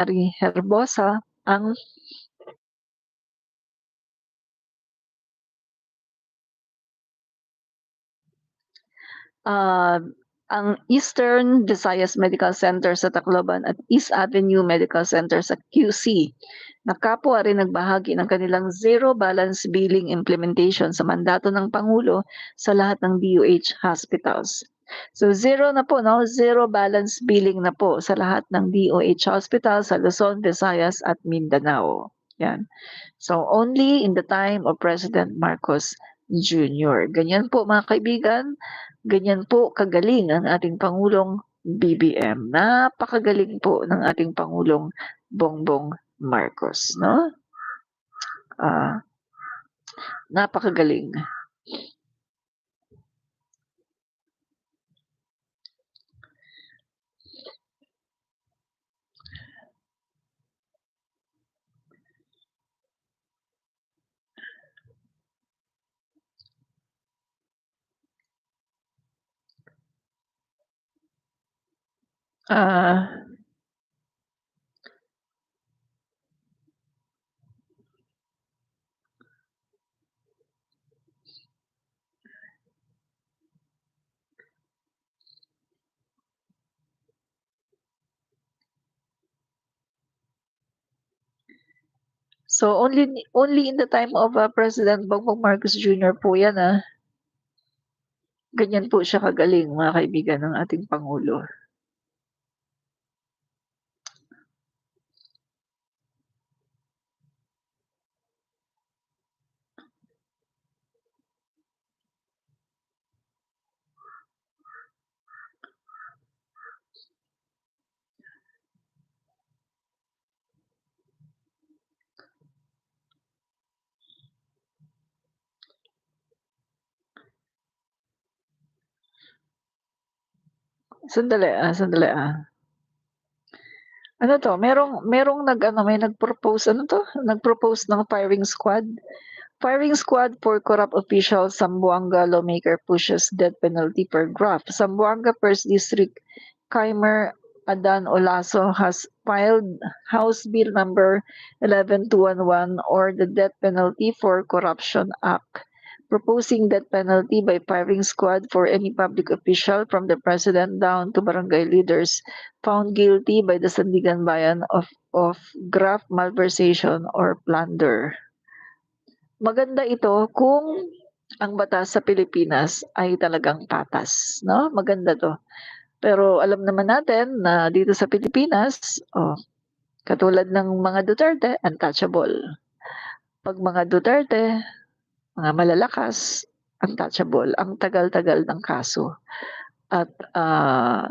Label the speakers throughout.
Speaker 1: Secretary Herbosa ang ang Eastern Visayas Medical Center sa Tacloban at East Avenue Medical Center sa QC na kapwa rin nagbahagi ng kanilang zero balance billing implementation sa mandato ng Pangulo sa lahat ng DOH hospitals. So zero na po, no? Zero balance billing na po sa lahat ng DOH hospitals sa Luzon, Visayas at Mindanao. Yan. So only in the time of President Marcos Jr. Ganyan po mga kaibigan, ganyan po kagaling ang ating Pangulong BBM. Napakagaling po ng ating Pangulong Bongbong Marcos, no? Napakagaling. Ah, so only in the time of President Bongbong Marcos Jr. po yan, ganyan po siya kagaling mga kaibigan ng ating Pangulo. Sandali. Ano 'to, merong may nag-propose, ano 'to, nag-propose ng firing squad. Firing squad for corrupt officials, Zamboanga lawmaker pushes death penalty per graft. Zamboanga First District Kaimer Adan Olaso has filed House Bill number 11211 or the Death Penalty for Corruption Act, proposing death penalty by firing squad for any public official from the president down to barangay leaders found guilty by the Sandigan Bayan of graft malversation or plunder. Maganda ito kung ang batas sa Pilipinas ay talagang patas, no? Maganda 'to. Pero alam naman natin na dito sa Pilipinas, katulad ng mga Duterte, untouchable. 'Pag mga Duterte, mga malalakas, untouchable. Ang tagal-tagal ng kaso at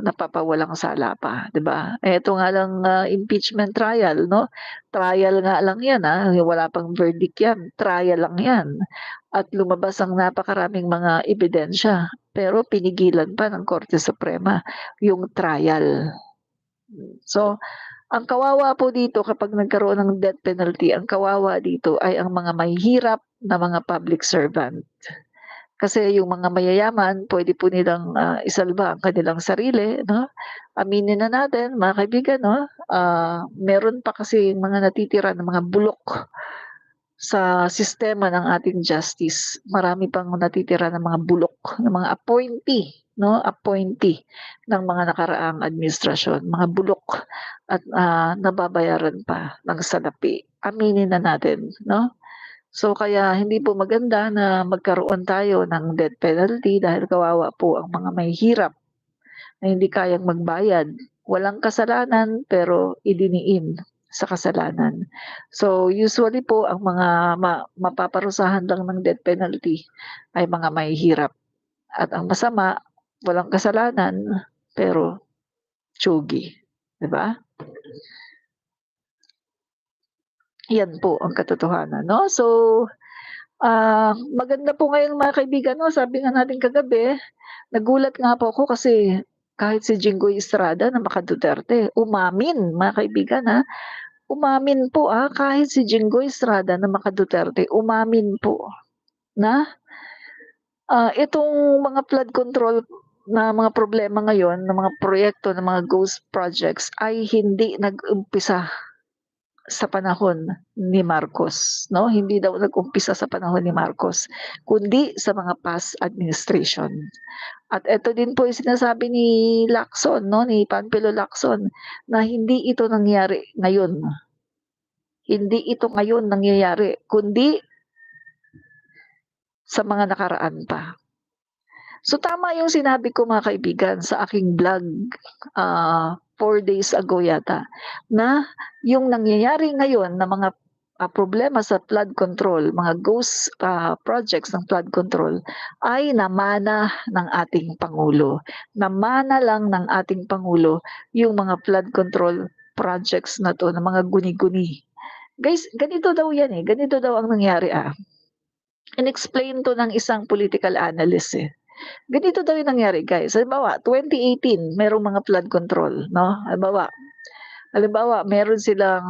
Speaker 1: napapawalang sala pa, 'di ba? Eto nga lang impeachment trial, no? Trial nga lang 'yan, wala pang verdict 'yan, trial lang 'yan. At lumabas ang napakaraming mga ebidensya, pero pinigilan pa ng Korte Suprema yung trial. So, ang kawawa po dito kapag nagkaroon ng death penalty, ang kawawa dito ay ang mga mahihirap na mga public servant. Kasi yung mga mayayaman, pwede po nilang isalba ang kanilang sarili, no? Aminin na natin, mga kaibigan, no? Meron pa kasi mga natitira ng mga bulok sa sistema ng ating justice. Marami pang natitira ng mga bulok, ng mga appointee, no? Appointee ng mga nakaraang administrasyon, mga bulok at nababayaran pa ng salapi. Aminin na natin, no? So kaya hindi po maganda na magkaroon tayo ng death penalty dahil kawawa po ang mga mahihirap na hindi kayang magbayad. Walang kasalanan pero idiniin sa kasalanan. So usually po ang mga mapaparusahan lang ng death penalty ay mga mahihirap. At ang masama, walang kasalanan pero tsugi, 'di ba? Yan po ang katotohanan, no? So maganda po ngayon mga kaibigan, no, sabi nga natin kagabi, nagulat nga po ako kasi kahit si Jinggoy Estrada na maka-Duterte, umamin mga kaibigan, umamin po, kahit si Jinggoy Estrada na maka-Duterte, umamin po na, itong mga flood control na mga problema ngayon, ng mga proyekto, ng mga ghost projects ay hindi nag-umpisa sa panahon ni Marcos, no? Hindi daw nag-umpisa sa panahon ni Marcos, kundi sa mga past administration. At ito din po yung sinasabi ni Lacson, no, ni Panfilo Lacson, na hindi ito nangyari ngayon. Hindi ito ngayon nangyayari, kundi sa mga nakaraan pa. So tama yung sinabi ko mga kaibigan sa aking vlog 4 days ago yata, na yung nangyayari ngayon na mga problema sa flood control, mga ghost projects ng flood control ay namana ng ating Pangulo. Namana lang ng ating Pangulo yung mga flood control projects na to, na mga guni-guni. Guys, ganito daw yan eh. Ganito daw ang nangyari In-explain to ng isang political analyst eh. Ganito daw yung nangyari guys. Halimbawa, 2018, merong mga flood control, no? Halimbawa, meron silang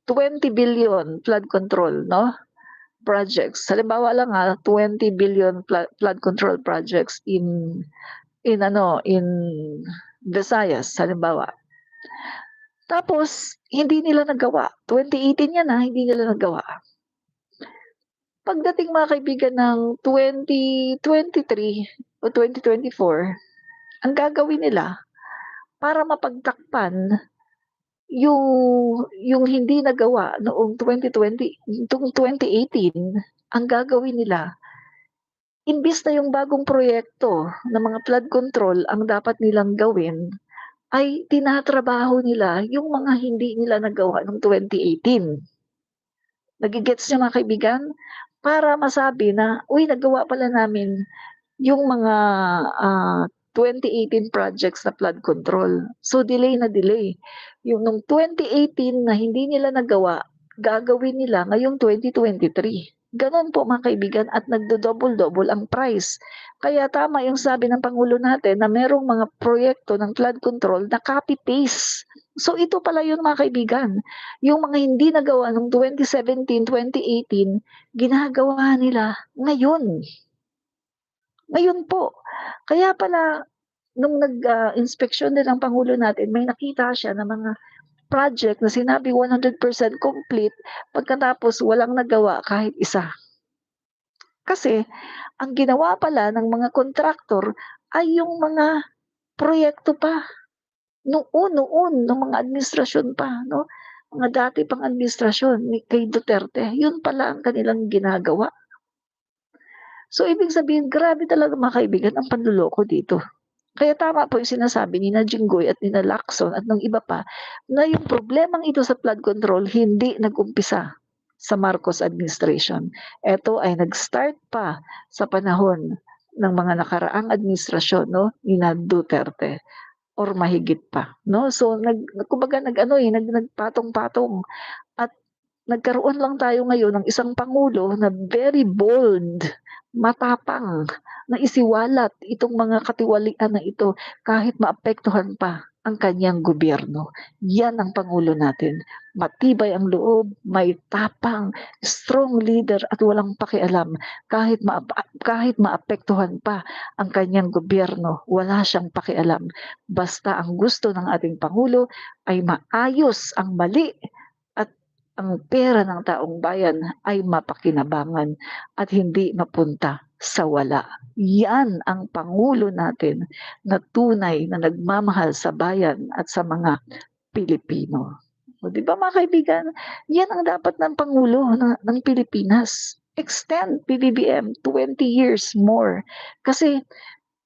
Speaker 1: 20 billion flood control, no? Projects. Halimbawa lang 20 billion flood control projects in Visayas, halimbawa. Tapos, hindi nila nagawa. 2018 yan hindi nila nagawa. Pagdating mga kaibigan ng 2023 o 2024, ang gagawin nila para mapagtakpan yung hindi nagawa noong 2020, itong 2018, ang gagawin nila, imbis na yung bagong proyekto ng mga flood control ang dapat nilang gawin, ay tinatrabaho nila yung mga hindi nila nagawa noong 2018. Nagigets niyo mga kaibigan? Para masabi na, uy, nagawa pala namin yung mga 2018 projects na flood control. So delay na delay. Yung nung 2018 na hindi nila nagawa, gagawin nila ngayong 2023. Ganon po mga kaibigan at nagdo-double-double ang price. Kaya tama yung sabi ng Pangulo natin na merong mga proyekto ng flood control na copy-paste. So ito pala yun mga kaibigan. Yung mga hindi nagawa noong 2017, 2018, ginagawa nila ngayon. Ngayon po. Kaya pala nung nag-inspeksyon din ang Pangulo natin, may nakita siya na mga project na sinabi 100% complete, pagkatapos walang nagawa kahit isa. Kasi ang ginawa pala ng mga kontraktor ay yung mga proyekto pa noon ng mga administrasyon pa, no? Mga dati pang administrasyon ni kay Duterte, yun pala ang kanilang ginagawa. So ibig sabihin, grabe talaga mga kaibigan ang panloloko dito. Kaya tama po yung sinasabi ni na Jinggoy at ni na Lacson at ng iba pa na yung problemang ito sa flood control hindi nag-umpisa sa Marcos administration. Ito ay nag-start pa sa panahon ng mga nakaraang administrasyon, no, ni na Duterte or mahigit pa, no? So kumbaga nagpatong-patong at nagkaroon lang tayo ngayon ng isang pangulo na very bold, matapang, na isiwalat itong mga katiwalian na ito kahit maapektuhan pa ang kanyang gobyerno. Yan ang pangulo natin. Matibay ang loob, may tapang, strong leader at walang pakialam. Kahit maapektuhan pa ang kanyang gobyerno, wala siyang pakialam. Basta ang gusto ng ating pangulo ay maayos ang mali at ang pera ng taong bayan ay mapakinabangan at hindi mapunta sa wala. Yan ang Pangulo natin na tunay na nagmamahal sa bayan at sa mga Pilipino. O, di ba mga kaibigan, yan ang dapat ng Pangulo ng Pilipinas. Extend PBBM 20 years more. Kasi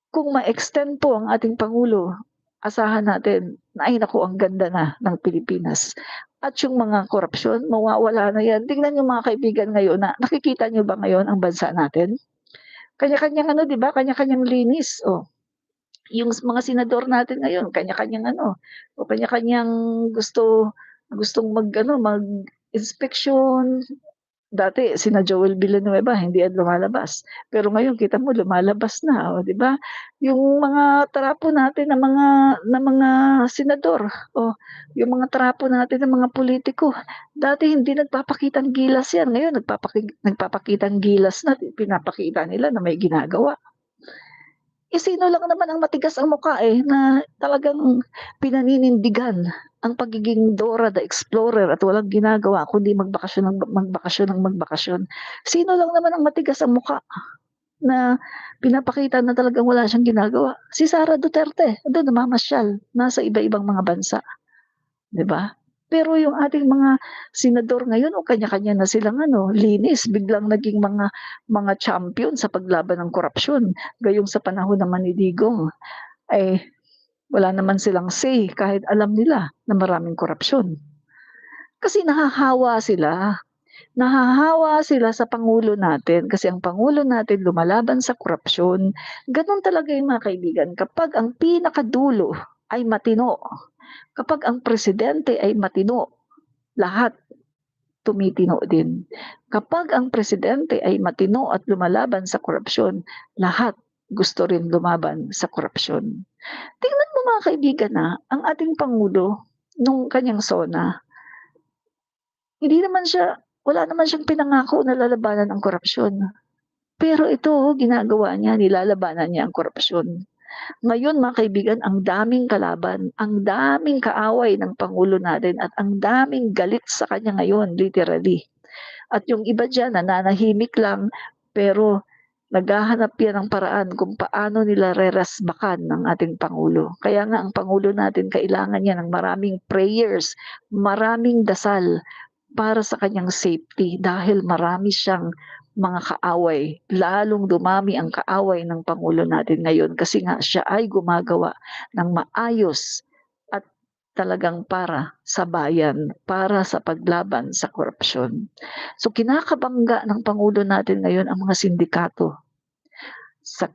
Speaker 1: kung ma-extend po ang ating Pangulo, asahan natin na ay naku, ang ganda na ng Pilipinas. At yung mga korupsyon, mawawala na yan. Tingnan niyo mga kaibigan ngayon na nakikita niyo ba ngayon ang bansa natin? Kanya-kanyang di ba? Kanya-kanyang linis. Yung mga senador natin ngayon, kanya-kanyang o kanya-kanyang gustong mag-inspection. Dati sina Joel Villanueva hindi yan lumalabas. Pero ngayon kita mo lumalabas na, di ba? Yung mga trapo natin ng mga senador, yung mga trapo natin ng mga politiko, dati hindi nagpapakitang gilas yan. Ngayon nagpapakitang gilas na, pinapakita nila na may ginagawa. sino lang naman ang matigas ang mukha, na talagang pinaninindigan ang pagiging Dora the Explorer at walang ginagawa kundi magbakasyon ng magbakasyon. Sino lang naman ang matigas ang mukha na pinapakita na talagang wala siyang ginagawa? Si Sara Duterte, do'n namamasyal, nasa iba-ibang mga bansa, 'di ba? Pero yung ating mga senador ngayon o kanya-kanya na silang linis, biglang naging mga champion sa paglaban ng korapsyon. Gayong sa panahon naman ni Digong, ay wala naman silang say kahit alam nila na maraming korapsyon. Kasi nahahawa sila sa pangulo natin kasi ang pangulo natin lumalaban sa korapsyon. Gano'n talaga yung mga kaibigan, kapag ang pinakadulo ay matino, kapag ang presidente ay matino, lahat tumitino din. Kapag ang presidente ay matino at lumalaban sa korapsyon, lahat gusto rin lumaban sa korapsyon. Tingnan mo mga kaibigan, ang ating pangulo nung kanyang SONA, hindi naman siya wala naman siyang pinangako na lalabanan ang korapsyon. Pero ito, ginagawa niya, nilalabanan niya ang korapsyon. Ngayon mga kaibigan, ang daming kalaban, ang daming kaaway ng pangulo natin at ang daming galit sa kanya ngayon, literally. At yung iba diyan nananahimik lang, pero naghahanap yan ng paraan kung paano nila rerasbakan ng ating pangulo. Kaya nga ang pangulo natin kailangan niya ng maraming prayers, maraming dasal para sa kanyang safety dahil marami siyang mga kaaway. Lalong dumami ang kaaway ng pangulo natin ngayon kasi nga siya ay gumagawa ng maayos at talagang para sa bayan, para sa paglaban sa korupsyon. So kinakabangga ng pangulo natin ngayon ang mga sindikato sa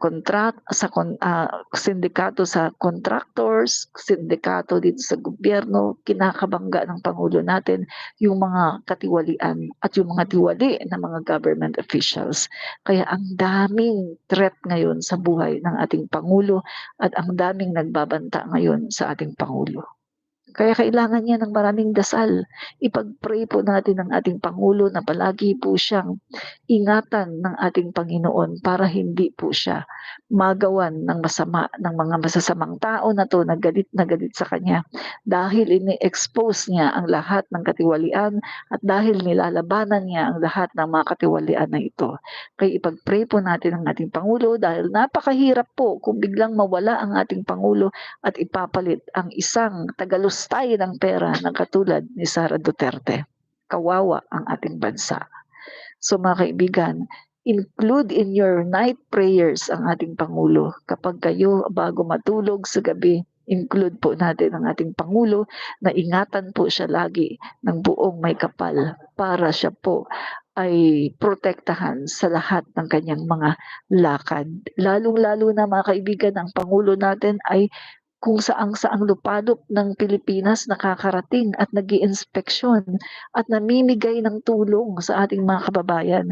Speaker 1: sindikato sa contractors, sindikato dito sa gobyerno. Kinakabangga ng pangulo natin yung mga katiwalian at yung mga tiwali na mga government officials. Kaya ang daming threat ngayon sa buhay ng ating pangulo at ang daming nagbabanta ngayon sa ating pangulo. Kaya kailangan niya ng maraming dasal. Ipag-pray po natin ang ating pangulo na palagi po siyang ingatan ng ating Panginoon para hindi po siya magawan ng masama ng mga masasamang tao na 'to na galit sa kanya. Dahil ini-expose niya ang lahat ng katiwalian at dahil nilalabanan niya ang lahat ng mga katiwalian na ito. Kaya ipag-pray po natin ang ating pangulo dahil napakahirap po kung biglang mawala ang ating pangulo at ipapalit ang isang tagalustay ng pera ng katulad ni Sara Duterte. Kawawa ang ating bansa. So mga kaibigan, include in your night prayers ang ating Pangulo. Kapag kayo bago matulog sa gabi, include po natin ang ating Pangulo na ingatan po siya lagi ng buong may kapal para siya po ay protektahan sa lahat ng kanyang mga lakad. Lalong-lalo na mga kaibigan, ang Pangulo natin ay kung saang-saang lupalop ng Pilipinas nakakarating at nag-iinspeksyon at namimigay ng tulong sa ating mga kababayan.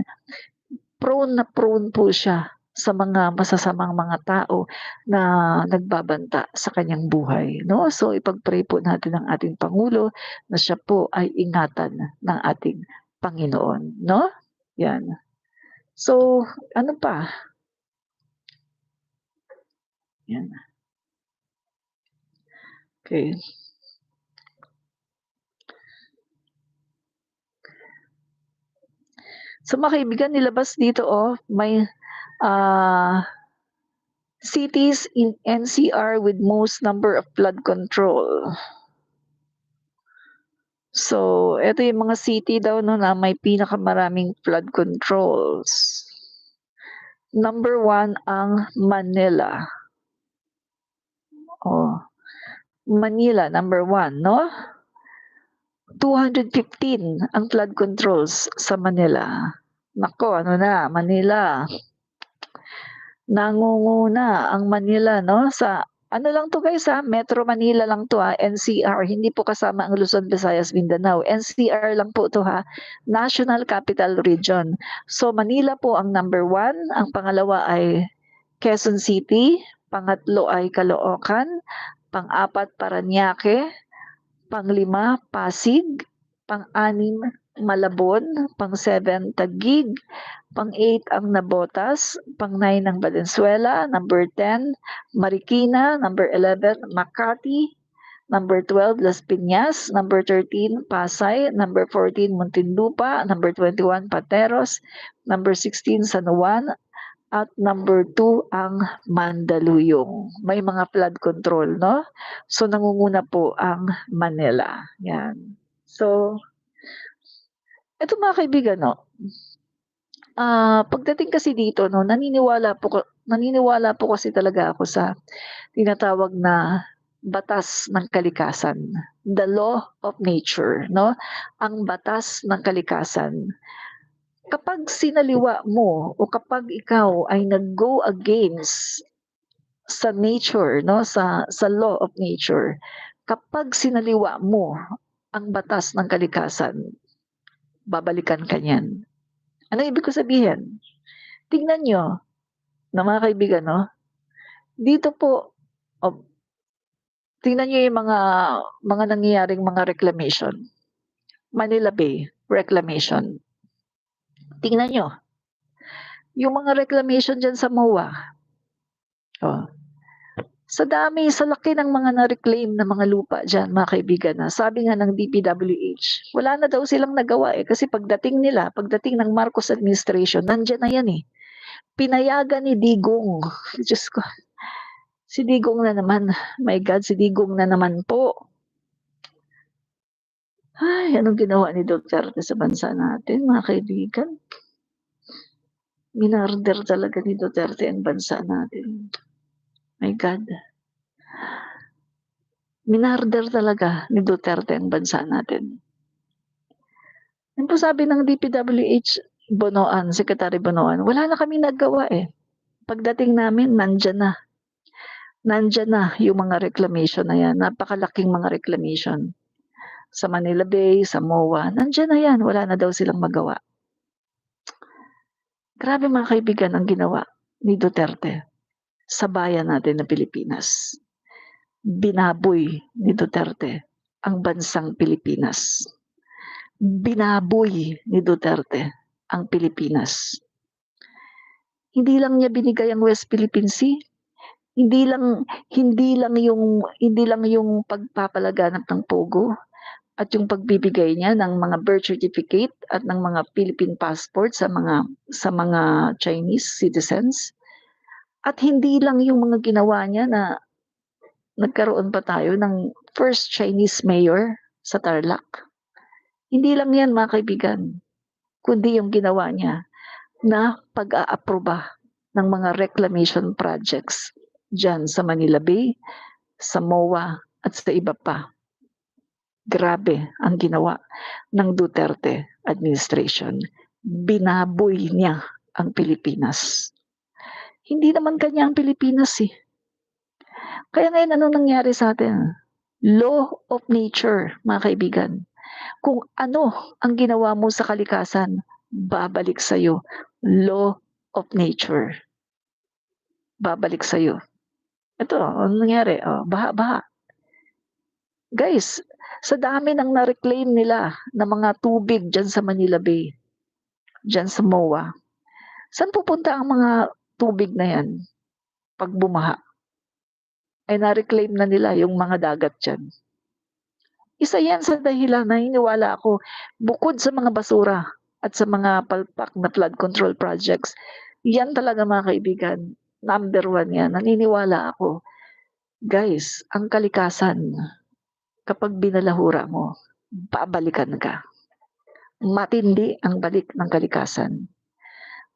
Speaker 1: Prone na prone po siya sa mga masasamang mga tao na nagbabanta sa kanyang buhay, 'no? So ipag-pray po natin ang ating Pangulo na siya po ay ingatan ng ating Panginoon, 'no? 'Yan. So, ano pa? 'Yan, okey. So mga kaibigan, nilabas dito, may, cities in NCR with most number of flood control. So, eto yung mga city daw 'no na may pinakamaraming flood controls. Number 1 ang Manila. Oh, Manila number 1 'no? 215 ang flood controls sa Manila. Naku, ano na, Manila. Nangunguna ang Manila 'no, sa ano lang 'to guys, Metro Manila lang 'to, NCR, hindi po kasama ang Luzon, Visayas, Mindanao. NCR lang po 'to, National Capital Region. So Manila po ang number 1, ang pangalawa ay Quezon City, pangatlo ay Caloocan, pang-apat Parañaque, pang-5 Pasig, pang-6 Malabon, pang-7 Taguig, pang-8 ang Navotas, pang-9 ang Valenzuela, number 10 Marikina, number 11 Makati, number 12 Las Piñas, number 13 Pasay, number 14 Muntinlupa, number 21 Pateros, number 16 San Juan, at number 2 ang Mandaluyong. May mga flood control, no? So nangunguna po ang Manila. Yan. So eto mga kaibigan 'no, pagdating kasi dito 'no, naniniwala po kasi talaga ako sa tinatawag na batas ng kalikasan, the law of nature 'no, ang batas ng kalikasan. Kapag sinaliwa mo o kapag ikaw ay nag-go against sa nature 'no, sa law of nature, kapag sinaliwa mo ang batas ng kalikasan, babalikan ka niyan. Ano ibig ko sabihin? Tingnan niyo na mga kaibigan 'no, dito po, oh, tingnan niyo yung mga nangyayaring mga reclamation. Manila Bay reclamation. Tingnan niyo, yung mga reclamation diyan sa MOA, oh, sa laki ng mga na-reclaim na mga lupa diyan mga kaibigan na sabi nga ng DPWH, wala na daw silang nagawa, eh, kasi pagdating ng Marcos administration nandiyan na yan, eh. Pinayagan ni Digong, Diyos ko, si Digong na naman, my God, si Digong na naman po. Ay, anong ginawa ni Duterte sa bansa natin mga kaibigan? Minarder talaga ni Duterte ang bansa natin. My God. Minarder talaga ni Duterte ang bansa natin. Yan po sabi ng DPWH, Bonoan, Secretary Bonoan, wala na kaming nagawa, eh. Pagdating namin, nandiyan na. Nandiyan na yung mga reclamation na yan, napakalaking mga reclamation. Sa Manila Bay, sa MOA, nandiyan na yan, wala na daw silang magawa. Grabe mga kaibigan ang ginawa ni Duterte sa bayan natin na Pilipinas. Binaboy ni Duterte ang bansang Pilipinas. Binaboy ni Duterte ang Pilipinas. Hindi lang niya binigay ang West Philippine Sea, hindi lang yung pagpapalaganap ng pogo at yung pagbibigay niya ng mga birth certificate at ng mga Philippine passport sa mga Chinese citizens. At hindi lang yung mga ginawa niya na nagkaroon pa tayo ng first Chinese mayor sa Tarlac. Hindi lang yan mga kaibigan, kundi yung ginawa niya na pag-aaproba ng mga reclamation projects dyan sa Manila Bay, sa MOA at sa iba pa. Grabe ang ginawa ng Duterte administration. Binaboy niya ang Pilipinas. Hindi naman kanya ang Pilipinas, eh. Kaya ngayon anong nangyari sa atin? Law of nature, mga kaibigan. Kung ano ang ginawa mo sa kalikasan, babalik sa'yo. Law of nature. Babalik sa'yo. Ito, anong nangyari? Oh, baha-baha. Guys, sa dami ng na-reclaim nila na mga tubig dyan sa Manila Bay, dyan sa MOA, saan pupunta ang mga tubig na yan pag bumaha? Ay na-reclaim na nila yung mga dagat dyan. Isa yan sa dahilan na naniniwala ako, bukod sa mga basura at sa mga palpak na flood control projects, yan talaga mga kaibigan, number 1 yan. Naniniwala ako, guys, ang kalikasan, kapag binalahura mo, babalikan ka. Matindi ang balik ng kalikasan.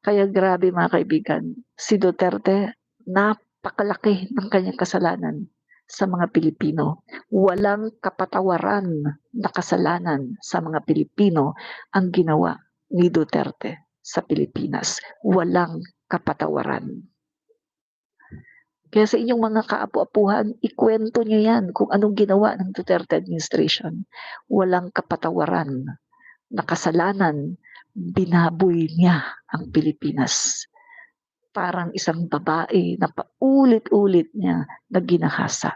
Speaker 1: Kaya grabe mga kaibigan, si Duterte, napakalaki ng kanyang kasalanan sa mga Pilipino. Walang kapatawaran na kasalanan sa mga Pilipino ang ginawa ni Duterte sa Pilipinas. Walang kapatawaran. Kaya sa inyong mga kaapu-apuhan, ikwento nyo yan kung anong ginawa ng Duterte administration. Walang kapatawaran na kasalanan, binaboy niya ang Pilipinas. Parang isang babae na paulit-ulit niya na ginahasa.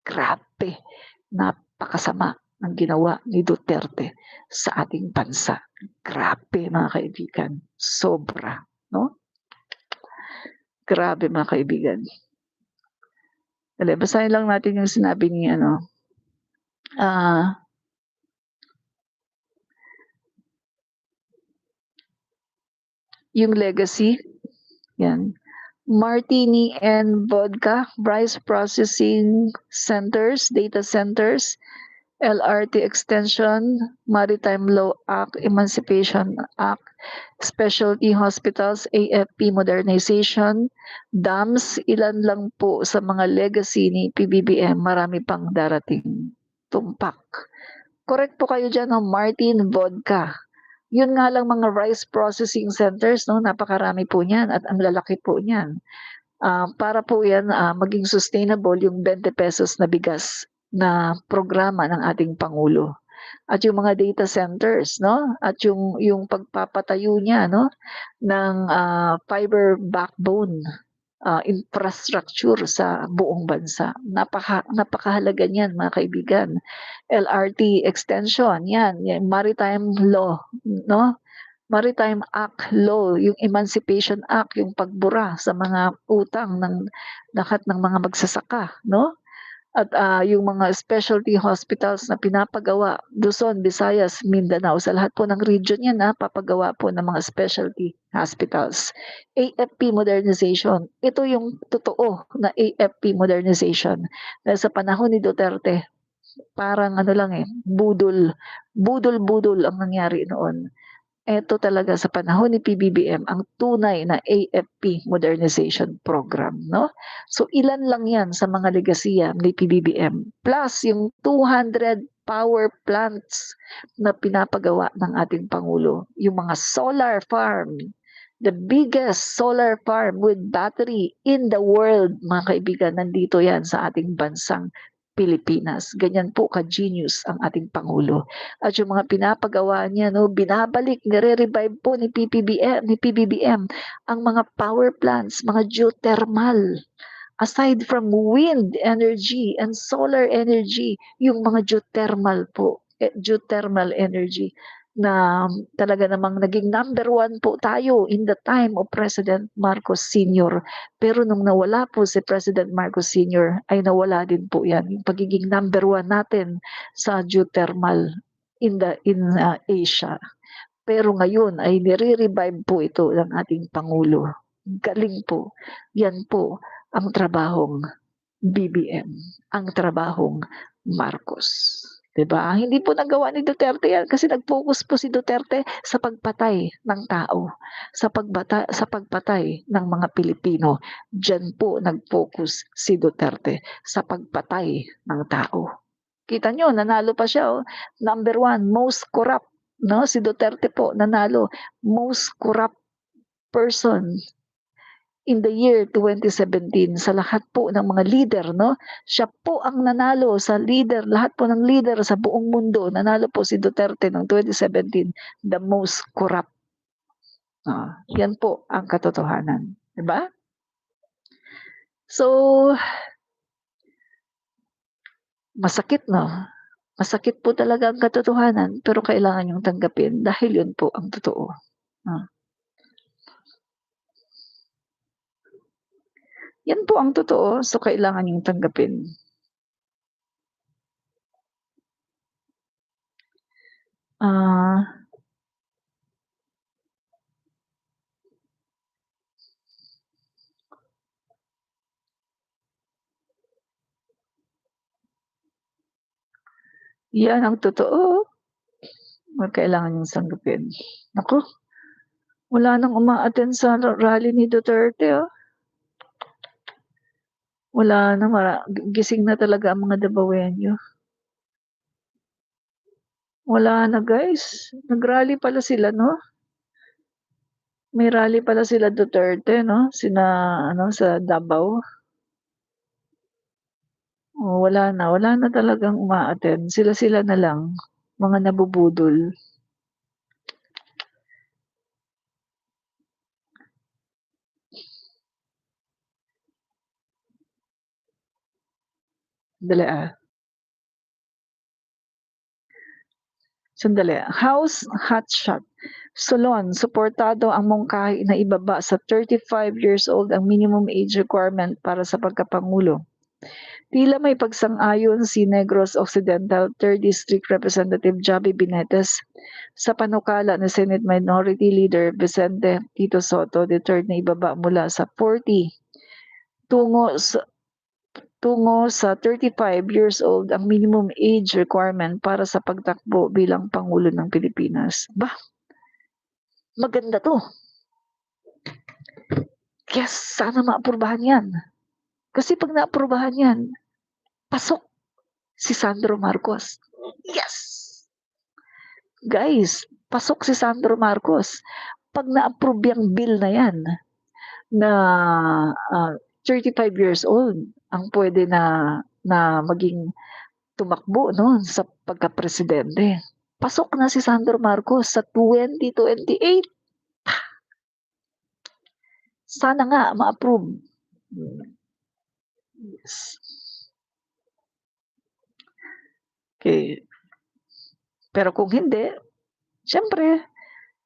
Speaker 1: Grabe, napakasama ang ginawa ni Duterte sa ating bansa. Grabe mga kaibigan, sobra, no? Grabe mga kaibigan. Dali, basahin lang natin yung sinabi ni ano, yung legacy, yan. Martini and Vodka, Rice Processing Centers, Data Centers, LRT Extension, Maritime Law Act, Emancipation Act, Specialty Hospitals, AFP Modernization, dams, ilan lang po sa mga legacy ni PBBM, marami pang darating tumpak. Correct po kayo dyan, no? Martin Vodka. Yun nga lang mga rice processing centers, no? Napakarami po niyan at ang lalaki po niyan. Para po yan maging sustainable yung 20 pesos na bigas na programa ng ating Pangulo. At yung mga data centers, no? At yung pagpapatayo niya, no? Ng fiber backbone infrastructure sa buong bansa. Napakahalaga niyan mga kaibigan. LRT extension, yan maritime law, no? Maritime Act law, yung Emancipation Act, yung pagbura sa mga utang ng lahat ng mga magsasaka, no? At yung mga specialty hospitals na pinapagawa, Luzon, Visayas, Mindanao, sa lahat po ng region yan, papagawa po ng mga specialty hospitals. AFP modernization, ito yung totoo na AFP modernization. Dahil sa panahon ni Duterte, parang ano lang budol-budol ang nangyari noon. Ito talaga sa panahon ni PBBM ang tunay na AFP modernization program, no? So ilan lang 'yan sa mga legasiya ni PBBM plus yung 200 power plants na pinapagawa ng ating pangulo, yung mga solar farm, the biggest solar farm with battery in the world, mga kaibigan, nandito 'yan sa ating bansang Pilipinas. Ganyan po ka-genius ang ating Pangulo. At yung mga pinapagawa niya, no, binabalik, nire-revive po ni PBBM ang mga power plants, mga geothermal. Aside from wind energy and solar energy, yung mga geothermal po, geothermal energy na talaga namang naging number one po tayo in the time of President Marcos Sr. Pero nung nawala po si President Marcos Sr. ay nawala din po yan. Yung pagiging number one natin sa geothermal in Asia. Pero ngayon ay nire-revive po ito ng ating Pangulo. Galing po. Yan po ang trabahong BBM, ang trabahong Marcos. 'Di ba? Hindi po nagawa ni Duterte yan kasi nag-focus po si Duterte sa pagpatay ng tao, sa pagpatay ng mga Pilipino. Diyan po nag-focus si Duterte sa pagpatay ng tao. Kita nyo, nanalo pa siya. Oh. Number one, most corrupt. No? Si Duterte po, nanalo. Most corrupt person in the year 2017 sa lahat po ng mga leader, no? Siya po ang nanalo sa leader, lahat po ng leader sa buong mundo. Nanalo po si Duterte noong 2017, the most corrupt. Yan po ang katotohanan. Diba? So, masakit, no? Masakit po talaga ang katotohanan, pero kailangan yung tanggapin dahil yun po ang totoo. Yan po ang totoo, so kailangan yung tanggapin. Yan ang totoo. Kailangan yung tanggapin. Naku, wala nang uma-attend sa rally ni Duterte. Oh. Wala na, gising na talaga ang mga Dabawenyo. Wala na guys. Nag-rally pala sila, no? May rally pala sila Duterte, no? Sa Davao. Oh, wala na talagang uma-attend. Sila-sila na lang, mga nabubudol. Dali Sandali. House hotshot. Solon, suportado ang mungkahi na ibaba sa 35 years old ang minimum age requirement para sa pagkapangulo. Tila may pagsang-ayon si Negros Occidental 3rd District Representative Javi Binetes sa panukala ni Senate Minority Leader Vicente Tito Soto III na ibaba mula sa 40 tungo sa 35 years old ang minimum age requirement para sa pagtakbo bilang Pangulo ng Pilipinas. Bah, maganda to. Yes, sana maaprubahan yan. Kasi pag naaprubahan yan, pasok si Sandro Marcos. Yes! Guys, pasok si Sandro Marcos. Pag na-approve yung bill na yan, na 35 years old, ang pwede na maging tumakbo no, sa pagka-presidente. Pasok na si Sandro Marcos sa 2028. Sana nga ma-approve. Yes. Okay. Pero kung hindi, syempre,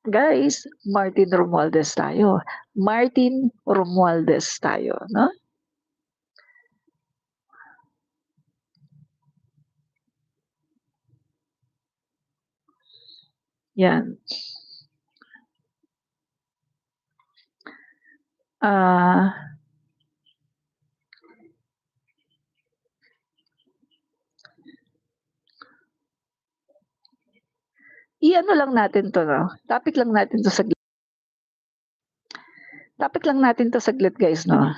Speaker 1: guys, Martin Romualdez tayo. Martin Romualdez tayo, no? Yan. I-ano lang natin to, no? Topic lang natin to saglit. Topic lang natin to saglit, guys, no?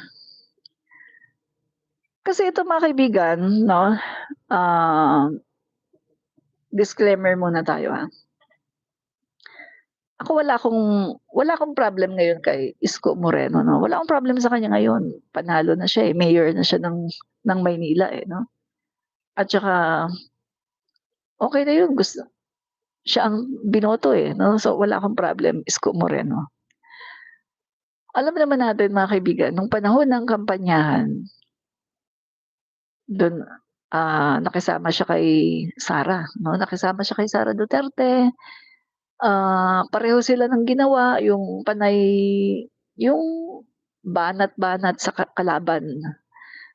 Speaker 1: Kasi ito mga kaibigan, no? Disclaimer muna tayo, ha? Ako wala akong problem ngayon kay Isko Moreno, no? Wala akong problem sa kanya ngayon. Panalo na siya, eh. Mayor na siya ng Maynila, eh, no? At saka, okay na yun. Siya ang binoto, eh, no? So, wala akong problem, Isko Moreno. Alam naman natin, mga kaibigan, nung panahon ng kampanyahan, doon, nakisama siya kay Sara, no? Nakisama siya kay Sara Duterte. Pareho sila ng ginawa, yung banat-banat sa kalaban.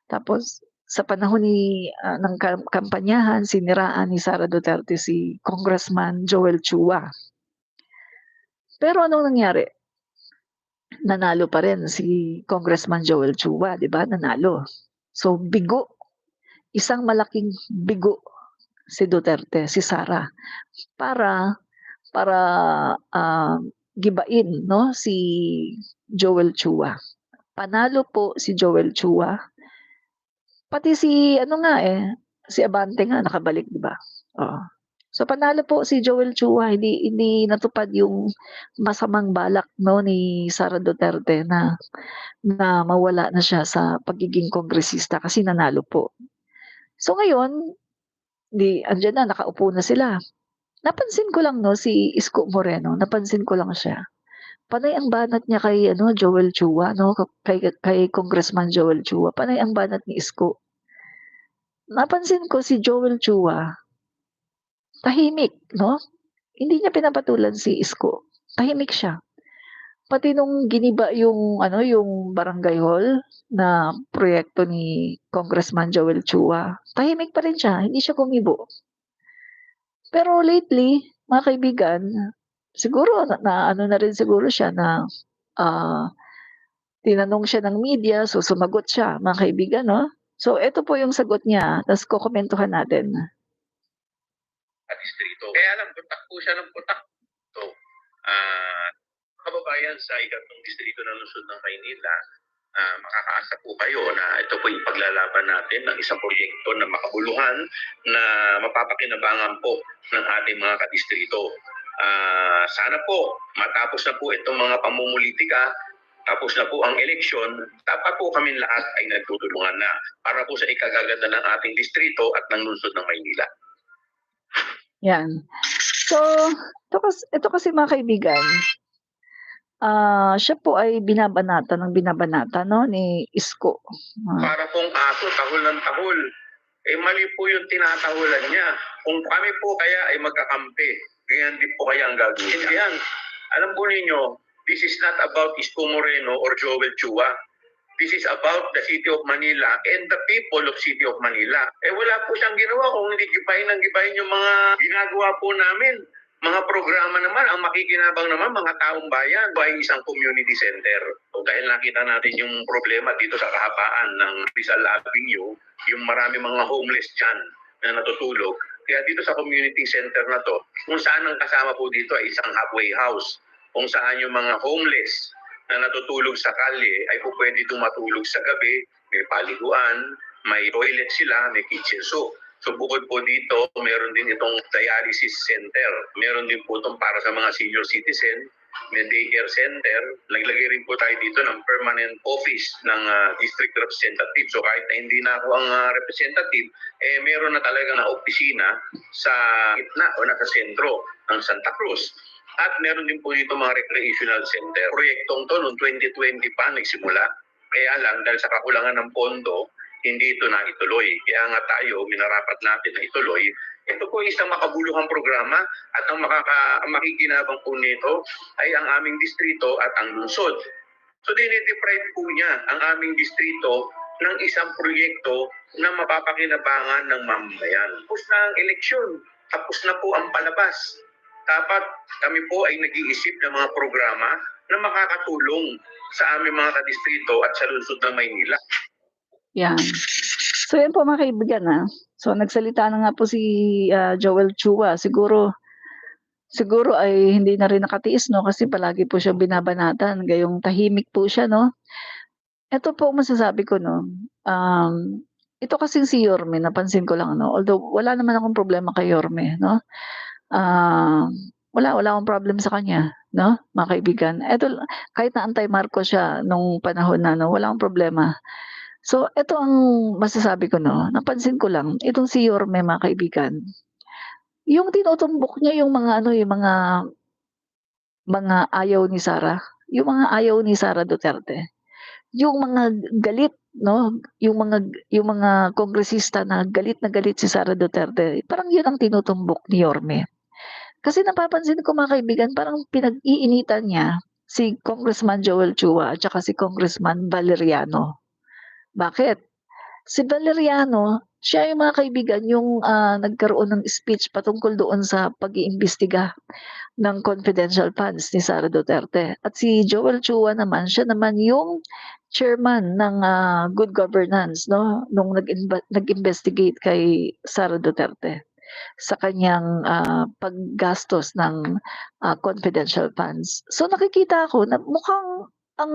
Speaker 1: Tapos sa panahon ng kampanyahan, siniraan ni Sara Duterte si Congressman Joel Chua. Pero anong nangyari? Nanalo pa rin si Congressman Joel Chua, di ba? Nanalo. So bigo, isang malaking bigo si Duterte, si Sara, para gibain, no, si Joel Chua. Panalo po si Joel Chua. Pati si si Abante nga nakabalik, di ba? Oo. So panalo po si Joel Chua, hindi natupad yung masamang balak no ni Sara Duterte na mawala na siya sa pagiging kongresista kasi nanalo po. So ngayon, andiyan na, nakaupo na sila. Napansin ko lang no si Isko Moreno, napansin ko lang siya. Panay ang banat niya kay Joel Chua, no, kay Congressman Joel Chua. Panay ang banat ni Isko. Napansin ko si Joel Chua, tahimik, no? Hindi niya pinapatulan si Isko. Tahimik siya. Pati nung giniba yung yung barangay hall na proyekto ni Congressman Joel Chua, tahimik pa rin siya, hindi siya kumibo. Pero lately, mga kaibigan, siguro na rin siguro siya na tinanong siya ng media, so sumagot siya, mga kaibigan, no? So ito po yung sagot niya, tapos kukomentuhan natin.
Speaker 2: Distrito. Kaya lang, putak po siya ng putak. So, kababayan sa ikatlong distrito ng lungsod ng Maynila, makakaasa po kayo na ito po yung paglalaban natin ng isang proyekto na makabuluhan na mapapakinabangan po ng ating mga kadistrito. Sana po matapos na po itong mga pamumulitika, tapos na po ang eleksyon, dapat po kami lahat ay nagtutulungan na para po sa ikagaganda ng ating distrito at ng lungsod ng Maynila.
Speaker 1: Yan. So, ito kasi mga kaibigan, siya po ay binabanata no, ni Isko.
Speaker 2: Para pong aso, tahol ng tahol. Mali po yung tinatahulan niya. Kung kami po kaya ay magkakampi, Ganyan din po kaya ang gagawin niya. Hindi yan. Alam po ninyo, this is not about Isko Moreno or Joel Chua. This is about the City of Manila and the people of City of Manila. Wala po siyang ginawa kung hindi gibahin ng gibahin yung mga ginagawa po namin. Mga programa naman, ang makikinabang naman, mga taong bayan, ay isang community center. So dahil nakita natin yung problema dito sa kahabaan ng Rizal Avenue, yung marami mga homeless dyan na natutulog. Kaya dito sa community center na to, kung saan ang kasama po dito ay isang halfway house, kung saan yung mga homeless na natutulog sa kalye ay po pwede matulog sa gabi, may paliguan, may toilet sila, may kitchen. So bukod po dito, meron din itong dialysis center. Meron din po itong para sa mga senior citizen, may daycare center. Naglagay rin po tayo dito ng permanent office ng district representative. So kahit na hindi na ako ang representative, meron na talaga na opisina sa gitna o nasa sentro ng Santa Cruz. At meron din po dito mga recreational center. Proyektong to noong 2020 pa nagsimula. Kaya lang dahil sa kakulangan ng pondo, hindi ito na ituloy. Kaya nga tayo, minarapat natin na ituloy. Ito po isang makabuluhang programa at ang makikinabang po nito ay ang aming distrito at ang lungsod. So dinideprive po niya ang aming distrito ng isang proyekto na mapapakinabangan ng mamamayan. Tapos na ang eleksyon, tapos na po ang palabas. Dapat kami po ay nag-iisip ng mga programa na makakatulong sa aming mga kadistrito at sa lungsod ng Maynila.
Speaker 1: Yan. So yan po mga kaibigan ha. So nagsalita na nga po si Joel Chua. Siguro ay hindi na rin nakatiis no kasi palagi po siya binabanatan. Gayong tahimik po siya no. Ito po masasabi ko no. Ito kasing si Yorme, napansin ko lang no. Although wala naman akong problema kay Yorme no. Wala akong problem sa kanya, no, mga kaibigan. Ito, kahit na anti-Marcos siya nung panahon na, no, wala akong problema. So, ito ang masasabi ko, no, napansin ko lang, itong si Yorme, mga kaibigan, yung tinutumbok niya yung mga, yung mga ayaw ni Sara, yung mga ayaw ni Sara Duterte, yung mga galit, no, yung mga kongresista na galit si Sara Duterte, parang yun ang tinutumbok ni Yorme. Kasi napapansin ko mga kaibigan, parang pinag-iinitan niya si Congressman Joel Chua at saka si Congressman Valeriano. Bakit? Si Valeriano, siya yung mga kaibigan yung nagkaroon ng speech patungkol doon sa pag-iimbestiga ng confidential funds ni Sara Duterte. At si Joel Chua naman, siya naman yung chairman ng good governance no nung nag-investigate kay Sara Duterte sa kanyang paggastos ng confidential funds. So nakikita ko na mukhang ang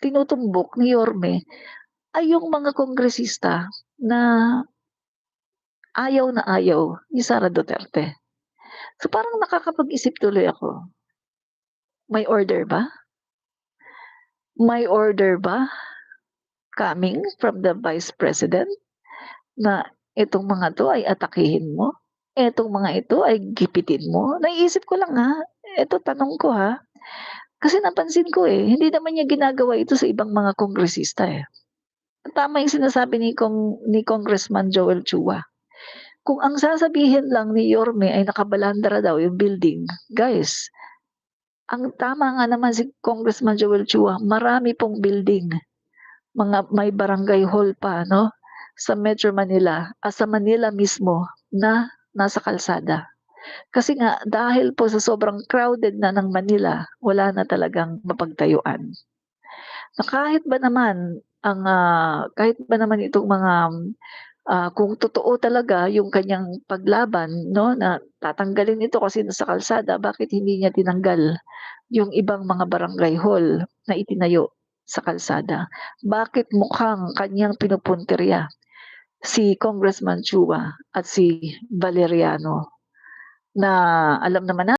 Speaker 1: tinutumbok ni Yorme ay yung mga kongresista na ayaw ni Sara Duterte. So parang nakakapag-isip tuloy ako. May order ba? May order ba coming from the Vice President na itong mga to ay atakihin mo? Etong mga ito ay gipitin mo? Naiisip ko lang ha. Ito tanong ko ha. Kasi napansin ko hindi naman niya ginagawa ito sa ibang mga kongresista Tama yung sinasabi ni Congressman Joel Chua. Kung ang sasabihin lang ni Yorme ay nakabalandra daw yung building, guys, ang tama nga naman si Congressman Joel Chua, marami pong building. May barangay hall pa, no? Sa Metro Manila, sa Manila mismo na nasa kalsada. Kasi nga, dahil po sa sobrang crowded na ng Manila, wala na talagang mapagtayuan. Na kahit ba naman itong mga kung totoo talaga yung kanyang paglaban no na tatanggalin ito kasi nasa kalsada, bakit hindi niya tinanggal yung ibang mga barangay hall na itinayo sa kalsada? Bakit mukhang kanyang pinupuntirya si Congressman Chua at si Valeriano na alam naman